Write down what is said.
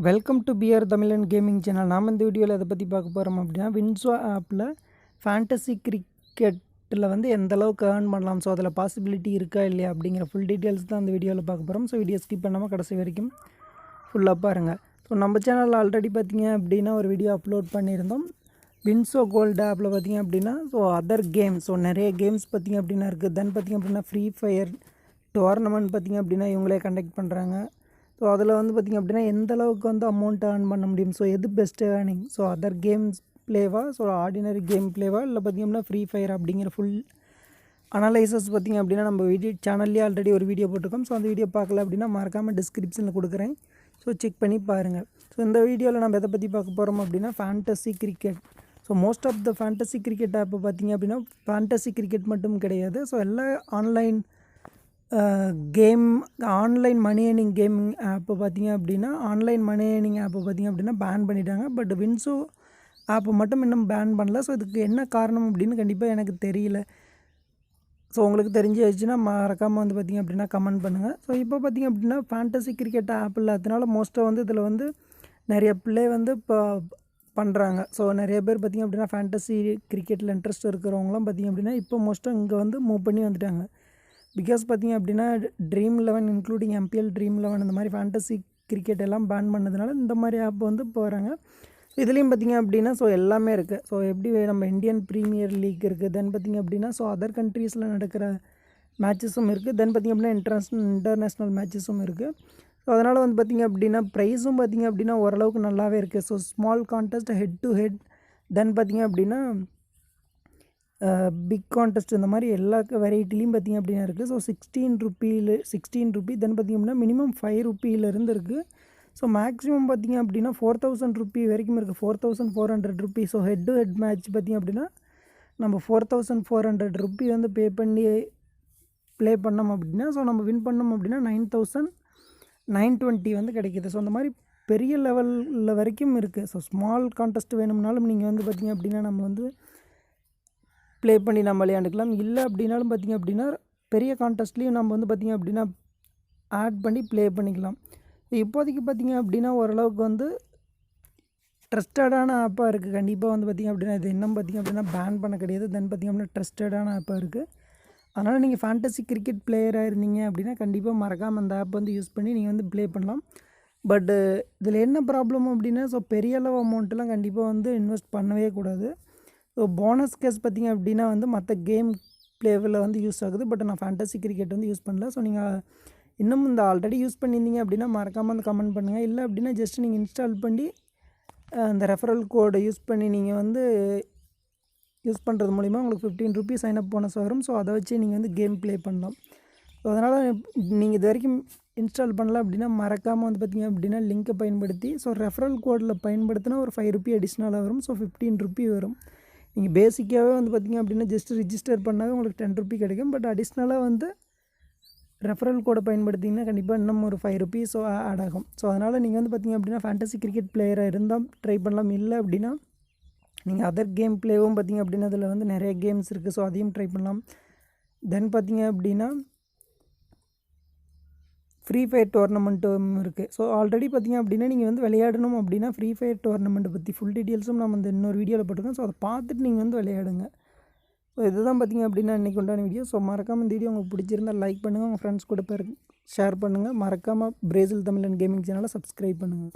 Welcome to BRT gaming channel. நாம் இந்த வீடியோவில் எதை பற்றி பார்க்க போகிறோம் அப்படின்னா, வின்சோ ஆப்பில் ஃபேண்டசி கிரிக்கெட்டில் வந்து எந்த அளவுக்கு ஏர்ன் பண்ணலாம், ஸோ அதில் பாசிபிலிட்டி இருக்கா இல்லையா அப்படிங்கிற ஃபுல் டீட்டெயில்ஸ் தான் அந்த வீடியோவில் பார்க்க போகிறோம். ஸோ வீடியோ ஸ்கிப் பண்ணாமல் கடைசி வரைக்கும் ஃபுல்லாக பாருங்கள். ஸோ நம்ம சேனலில் ஆல்ரெடி பார்த்திங்க அப்படின்னா ஒரு வீடியோ அப்லோட் பண்ணியிருந்தோம். வின்சோ கோல்டு ஆப்பில் பார்த்திங்க அப்படின்னா ஸோ அதர் கேம்ஸ், ஸோ நிறைய கேம்ஸ் பார்த்திங்க அப்படின்னா இருக்குது. தென் பார்த்திங்க அப்படின்னா ஃப்ரீ ஃபயர் டோர்னமெண்ட் பார்த்திங்க அப்படின்னா இவங்களே கண்டக்ட் பண்ணுறாங்க. ஸோ அதில் வந்து பார்த்திங்க அப்படின்னா எந்த அளவுக்கு வந்து அமௌண்ட் ஏர்ன் பண்ண முடியும், ஸோ எது best earning, so other games ப்ளேவா, ஸோ ஆர்டினரி கேம் ப்ளேவா, இல்லை பார்த்திங்க அப்படின்னா ஃப்ரீ ஃபயர் அப்படிங்கிற ஃபுல் அனலைசஸ் பார்த்திங்க அப்படின்னா நம்ம வீடியோ சேனல்லேயே ஆல்ரெடி ஒரு வீடியோ போட்டிருக்கோம். ஸோ அந்த வீடியோ பார்க்கல அப்படின்னா மறக்காமல் டிஸ்கிரிப்ஷனில் கொடுக்குறேன், ஸோ செக் பண்ணி பாருங்கள். ஸோ இந்த வீடியோவில் நம்ம எதை பற்றி பார்க்க போகிறோம் அப்படின்னா fantasy cricket. So most of the fantasy cricket ஆப்பை பார்த்திங்க அப்படின்னா ஃபேண்டசி கிரிக்கெட் மட்டும் கிடையாது, ஸோ எல்லா online online money earning gaming ஆப்பை பார்த்திங்க அப்படின்னா ஆன்லைன் மணி ஏர்னிங் ஆப்பை பார்த்திங்க அப்படின்னா பேன் பண்ணிட்டாங்க. பட் வின்சோ ஆப்பை மட்டும் இன்னும் பேன் பண்ணல. ஸோ இதுக்கு என்ன காரணம் அப்படின்னு கண்டிப்பாக எனக்கு தெரியல. ஸோ உங்களுக்கு தெரிஞ்சிச்சுன்னா மறக்காமல் வந்து பார்த்திங்க அப்படின்னா கமெண்ட் பண்ணுங்கள். ஸோ இப்போ பார்த்திங்க அப்படின்னா ஃபேண்டசி கிரிக்கெட் ஆப் இல்லாததுனால மோஸ்ட்டாக வந்து இதில் வந்து நிறைய பிள்ளை வந்து இப்போ பண்ணுறாங்க. ஸோ நிறைய பேர் பார்த்திங்க அப்படின்னா ஃபேண்டசி கிரிக்கெட்டில் இன்ட்ரெஸ்ட் இருக்கிறவங்களாம் பார்த்திங்க அப்படின்னா இப்போ மோஸ்ட்டாக இங்கே வந்து மூவ் பண்ணி வந்துட்டாங்க. பிகாஸ் பார்த்திங்க அப்படின்னா ட்ரீம் 11 இன்க்ளூடிங் MPL ட்ரீம் 11 இந்த மாதிரி ஃபேண்டசி கிரிக்கெட் எல்லாம் பேன் பண்ணதுனால இந்த மாதிரி ஆப் வந்து போகிறாங்க. இதுலேயும் பார்த்திங்க அப்படின்னா ஸோ எல்லாமே இருக்குது. ஸோ எப்படி நம்ம இந்தியன் ப்ரீமியர் லீக் இருக்குது, தென் பார்த்திங்க அப்படின்னா ஸோ அதர் கண்ட்ரீஸில் நடக்கிற மேட்சஸும் இருக்குது, தென் பார்த்திங்க அப்படின்னா இன்டர்நேஷ்னல் மேட்சஸும் இருக்குது. ஸோ அதனால் வந்து பார்த்திங்க அப்படின்னா ப்ரைஸும் பார்த்திங்க அப்படின்னா ஓரளவுக்கு நல்லாவே இருக்குது. So small contest, head to head, then பார்த்திங்க அப்படின்னா பிக் கான்டெஸ்ட், இந்த மாதிரி எல்லா வெரைட்டிலையும் பார்த்திங்க அப்படின்னா இருக்குது. ஸோ 16 ரூபி, தென் பார்த்திங்க அப்படின்னா மினிமம் 5 ரூபியிலேருந்து இருக்குது. ஸோ மேக்ஸிமம் பார்த்திங்க அப்படின்னா 4000 ரூபி வரைக்கும் இருக்குது, 4400 Ruby. So head to head match பார்த்திங்க அப்படின்னா நம்ம 4400 ரூபி வந்து பே பண்ணி ப்ளே பண்ணோம் அப்படின்னா ஸோ நம்ம வின் பண்ணோம் அப்படின்னா 9920 வந்து கிடைக்கிது. ஸோ அந்த மாதிரி பெரிய லெவலில் வரைக்கும் இருக்குது. ஸோ ஸ்மால் கான்டெஸ்ட் வேணும்னாலும் நீங்கள் வந்து பார்த்திங்க அப்படின்னா நம்ம வந்து ப்ளே பண்ணி நம்ம விளையாண்டுக்கலாம். இல்லை அப்படின்னாலும் பார்த்திங்க அப்படின்னா பெரிய கான்டெஸ்ட்லேயும் நம்ம வந்து பார்த்திங்க அப்படின்னா ஆட் பண்ணி ப்ளே பண்ணிக்கலாம். இப்போதைக்கு பார்த்திங்க அப்படின்னா ஓரளவுக்கு வந்து ட்ரஸ்டடான ஆப்பாக இருக்குது. கண்டிப்பாக வந்து பார்த்திங்க அப்படின்னா இது இன்னும் பார்த்திங்க அப்படின்னா பேன் பண்ண கிடையாது. தென் பார்த்திங்க அப்படின்னா ட்ரஸ்டடான ஆப்பாக இருக்குது. அதனால் நீங்கள் ஃபேண்டசி கிரிக்கெட் பிளேயராக இருந்தீங்க அப்படின்னா கண்டிப்பாக மறக்காமல் அந்த ஆப் வந்து யூஸ் பண்ணி நீங்கள் வந்து ப்ளே பண்ணலாம். பட் இதில் என்ன ப்ராப்ளம் அப்படின்னா ஸோ பெரிய அளவு அமௌண்ட்டெலாம் கண்டிப்பாக வந்து இன்வெஸ்ட் பண்ணவே கூடாது. ஸோ போனஸ் கேஸ் பார்த்திங்க அப்படின்னா வந்து மற்ற கேம் ப்ளேவில் வந்து யூஸ் ஆகுது. பட் நான் ஃபேண்டசி கிரிக்கெட் வந்து யூஸ் பண்ணல. ஸோ நீங்கள் இன்னும் இந்த ஆல்ரெடி யூஸ் பண்ணியிருந்தீங்க அப்படின்னா மறக்காமல் வந்து கமெண்ட் பண்ணுங்கள். இல்லை அப்படின்னா ஜஸ்ட் நீங்கள் இன்ஸ்டால் பண்ணி அந்த ரெஃபரல் கோடை யூஸ் பண்ணி நீங்கள் வந்து யூஸ் பண்ணுறது மூலிமா உங்களுக்கு 15 ரூபீஸ் சைன்அப் போனஸ் வரும். ஸோ அதை வச்சு நீங்கள் வந்து கேம் ப்ளே பண்ணலாம். ஸோ அதனால் நீங்கள் இது வரைக்கும் இன்ஸ்டால் பண்ணலாம் அப்படின்னா மறக்காமல் வந்து பார்த்திங்க அப்படின்னா லிங்க்கை பயன்படுத்தி ஸோ ரெஃபரல் கோடில் பயன்படுத்தினா ஒரு 5 ரூபி அடிஷ்னலாக வரும். ஸோ 15 ரூபி வரும். நீங்கள் பேசிக்காகவே வந்து பார்த்திங்க அப்படின்னா ஜஸ்ட் ரிஜிஸ்டர் பண்ணாவே உங்களுக்கு 10 ரூபி கிடைக்கும். பட் அடிஷ்னலாக வந்து ரெஃபரல் கோடை பயன்படுத்திங்கன்னா கண்டிப்பாக இன்னும் ஒரு 5 ரூபீஸ் ஆட் ஆகும். ஸோ அதனால் நீங்கள் வந்து பார்த்திங்க அப்படின்னா ஃபேண்டசி கிரிக்கெட் பிளேயராக இருந்தால் ட்ரை பண்ணலாம். இல்லை அப்படின்னா நீங்கள் அதர் கேம் ப்ளேவும் பார்த்திங்க அப்படின்னா அதில் வந்து நிறைய கேம்ஸ் இருக்குது. ஸோ அதையும் ட்ரை பண்ணலாம். தென் பார்த்திங்க அப்படின்னா ஃப்ரீ ஃபயர் டோர்னமெண்ட்டும் இருக்குது. ஸோ ஆல்ரெடி பார்த்திங்க அப்படின்னா நீங்கள் வந்து விளையாடணும் அப்படின்னா ஃப்ரீ ஃபயர் டோர்னமெண்ட்டை பற்றி ஃபுல் டீட்டெயில்ஸும் நம்ம இந்த இன்னொரு வீடியோவில் போட்டுருக்கோம். ஸோ அதை பார்த்துட்டு நீங்கள் வந்து விளையாடுங்க. ஸோ இதுதான் பார்த்திங்க அப்படின்னா இன்றைக்கி உண்டான வீடியோ. ஸோ மறக்காமல் இந்த வீடியோ உங்களுக்கு பிடிச்சிருந்தால் லைக் பண்ணுங்கள், உங்கள் ஃப்ரெண்ட்ஸ் கூட ஷேர் பண்ணுங்கள். மறக்காமல் பிரேசில் தமிழன் கேமிங் சேனலை சப்ஸ்கிரைப் பண்ணுங்கள்.